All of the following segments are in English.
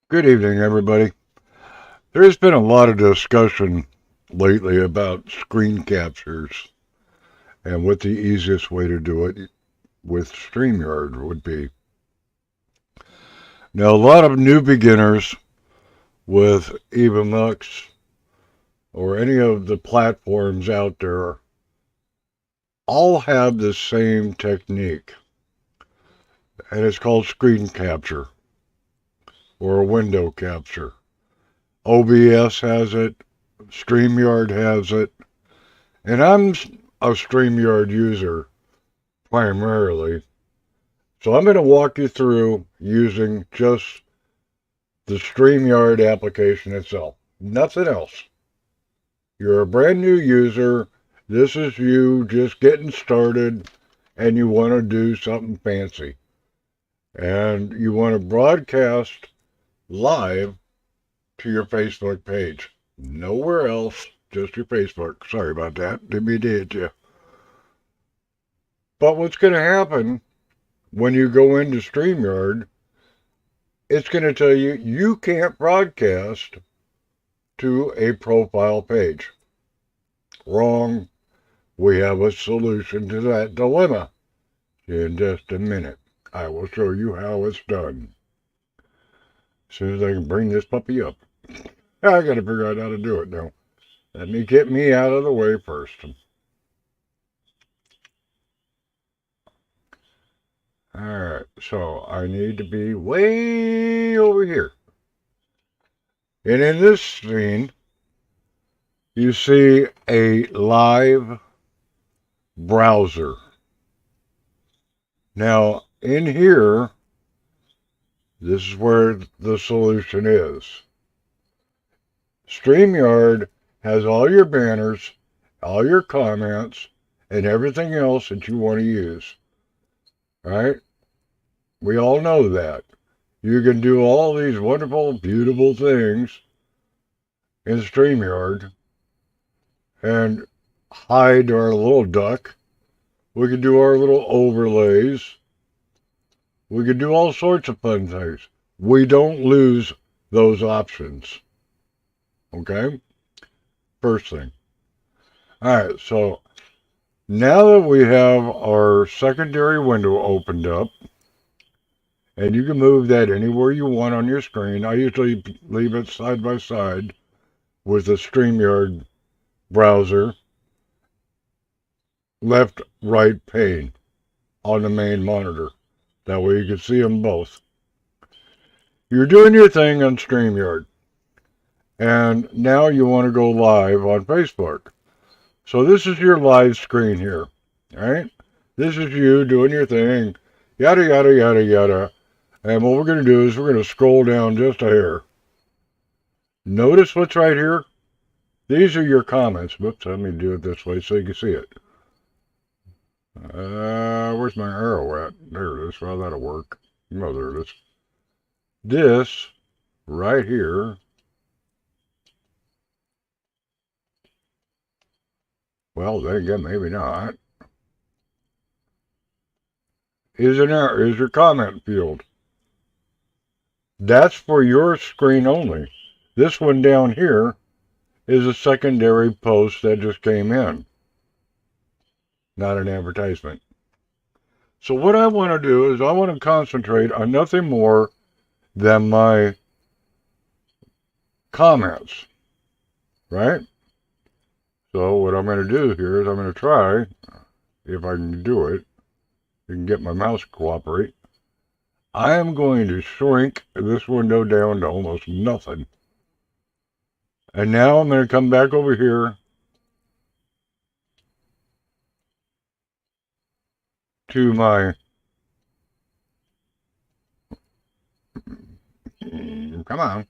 Good evening, everybody. There's been a lot of discussion lately about screen captures and what the easiest way to do it with Streamyard would be. Now, a lot of new beginners with Evamux or any of the platforms out there all have the same technique, and it's called screen capture or a window capture. OBS has it, StreamYard has it, and I'm a StreamYard user primarily. So I'm going to walk you through using just the StreamYard application itself. Nothing else. You're a brand new user. This is you just getting started and you want to do something fancy. And you want to broadcast live to your Facebook page. Nowhere else, just your Facebook. Sorry about that. Didn't mean to hit you. But what's going to happen when you go into StreamYard, it's going to tell you you can't broadcast to a profile page. Wrong. We have a solution to that dilemma. In just a minute, I will show you how it's done. As soon as I can bring this puppy up. I got to figure out how to do it now. Let me get me out of the way first. Alright, so I need to be way over here. And in this scene, you see a live browser. Now, in here, this is where the solution is. StreamYard has all your banners, all your comments, and everything else that you want to use. Right? We all know that. You can do all these wonderful, beautiful things in StreamYard and hide our little duck. We can do our little overlays. We can do all sorts of fun things. We don't lose those options. Okay? First thing. Alright, so now that we have our secondary window opened up, and you can move that anywhere you want on your screen. I usually leave it side by side with the StreamYard browser, left, right pane on the main monitor. That way you can see them both. You're doing your thing on StreamYard, and now you want to go live on Facebook. So this is your live screen here, right? This is you doing your thing, yada, yada, yada, yada. And what we're going to do is we're going to scroll down just a hair. Notice what's right here? These are your comments. Whoops, let me do it this way so you can see it. Where's my arrow at? There it is. Well, that'll work. Oh, there it is. This right here, well, then again, maybe not, is your comment field. That's for your screen only. This one down here is a secondary post that just came in, not an advertisement. So what I want to do is I want to concentrate on nothing more than my comments, right? So what I'm going to do here is I'm going to try, if I can do it, you can get my mouse to cooperate. I am going to shrink this window down to almost nothing. And now I'm going to come back over here to my, come on,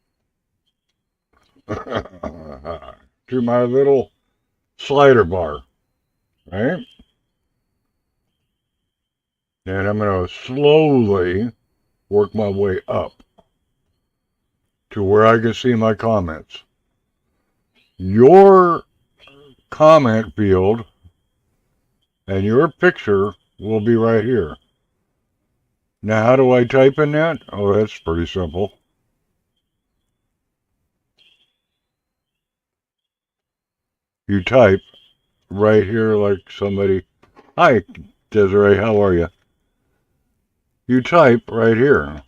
to my little slider bar, right? And I'm going to slowly work my way up to where I can see my comments. Your comment field and your picture will be right here. Now, how do I type in that? Oh, that's pretty simple. You type right here like somebody, hi, Desiree, how are you? You type right here.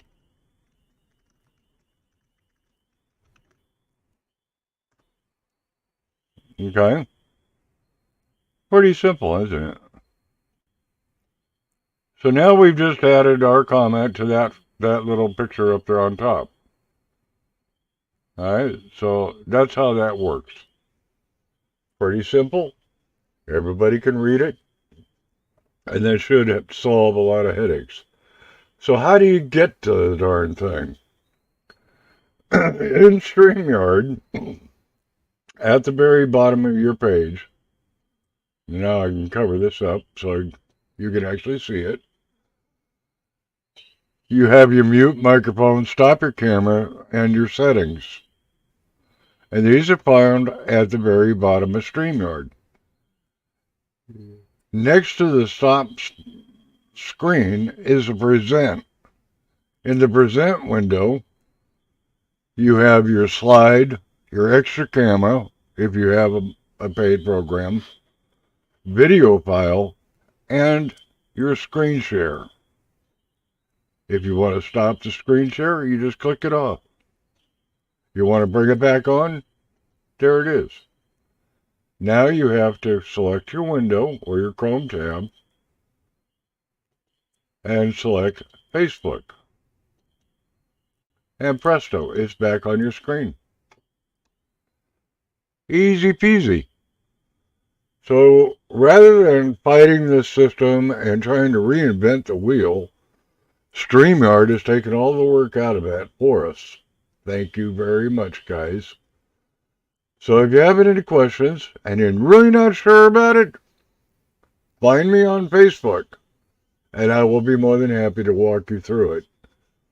Okay? Pretty simple, isn't it? So now we've just added our comment to that little picture up there on top. Alright, so that's how that works. Pretty simple. Everybody can read it. And that should solve a lot of headaches. So how do you get to the darn thing? In Streamyard, at the very bottom of your page, now I can cover this up so you can actually see it. You have your mute microphone, stop your camera, and your settings. And these are found at the very bottom of Streamyard. Next to the stop screen is a present. In the present window, you have your slide, your extra camera, if you have a paid program, video file, and your screen share. If you want to stop the screen share, you just click it off. You want to bring it back on? There it is. Now you have to select your window or your Chrome tab and select Facebook. And presto, it's back on your screen. Easy peasy. So rather than fighting this system and trying to reinvent the wheel, Streamyard has taken all the work out of that for us. Thank you very much, guys. So if you have any questions and you're really not sure about it, find me on Facebook, and I will be more than happy to walk you through it.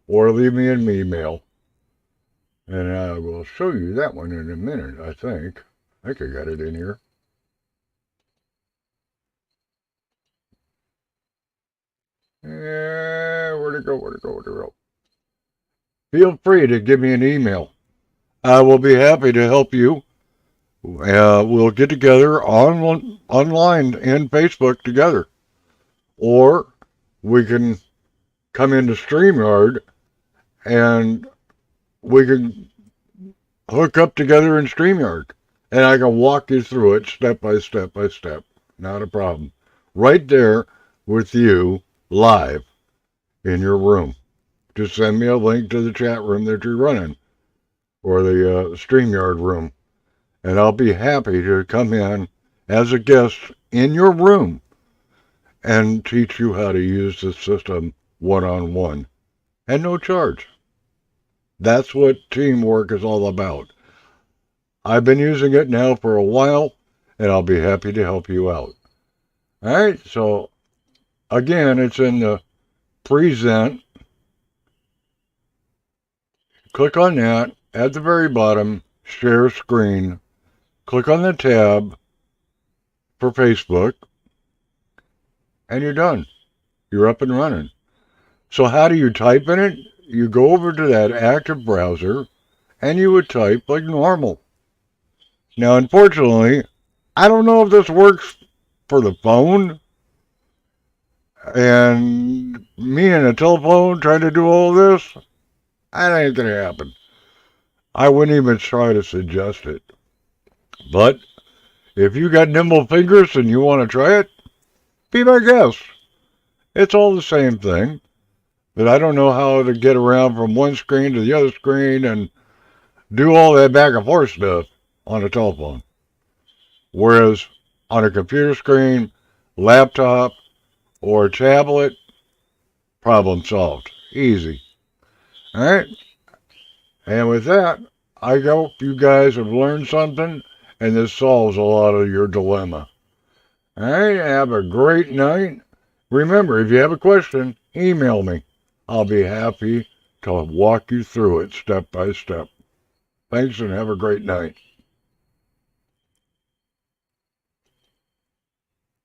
Or leave me an email. And I will show you that one in a minute, I think. I think I got it in here. Where'd it go? Feel free to give me an email. I will be happy to help you. We'll get together online and Facebook together. Or we can come into StreamYard and we can hook up together in StreamYard. And I can walk you through it step by step by step. Not a problem. Right there with you live in your room. Just send me a link to the chat room that you're running or the StreamYard room. And I'll be happy to come in as a guest in your room and teach you how to use the system one-on-one. And no charge. That's what teamwork is all about. I've been using it now for a while, and I'll be happy to help you out. All right, so again, it's in the present. Click on that at the very bottom, share screen. Click on the tab for Facebook, and you're done. You're up and running. So how do you type in it? You go over to that active browser, and you would type like normal. Now, unfortunately, I don't know if this works for the phone. And me and a telephone trying to do all this, that ain't going to happen. I wouldn't even try to suggest it. But if you got nimble fingers and you want to try it, be my guest. It's all the same thing. But I don't know how to get around from one screen to the other screen and do all that back and forth stuff on a telephone. Whereas on a computer screen, laptop, or tablet, problem solved. Easy. All right? And with that, I hope you guys have learned something, and this solves a lot of your dilemma. All right? Have a great night. Remember, if you have a question, email me. I'll be happy to walk you through it step by step. Thanks, and have a great night.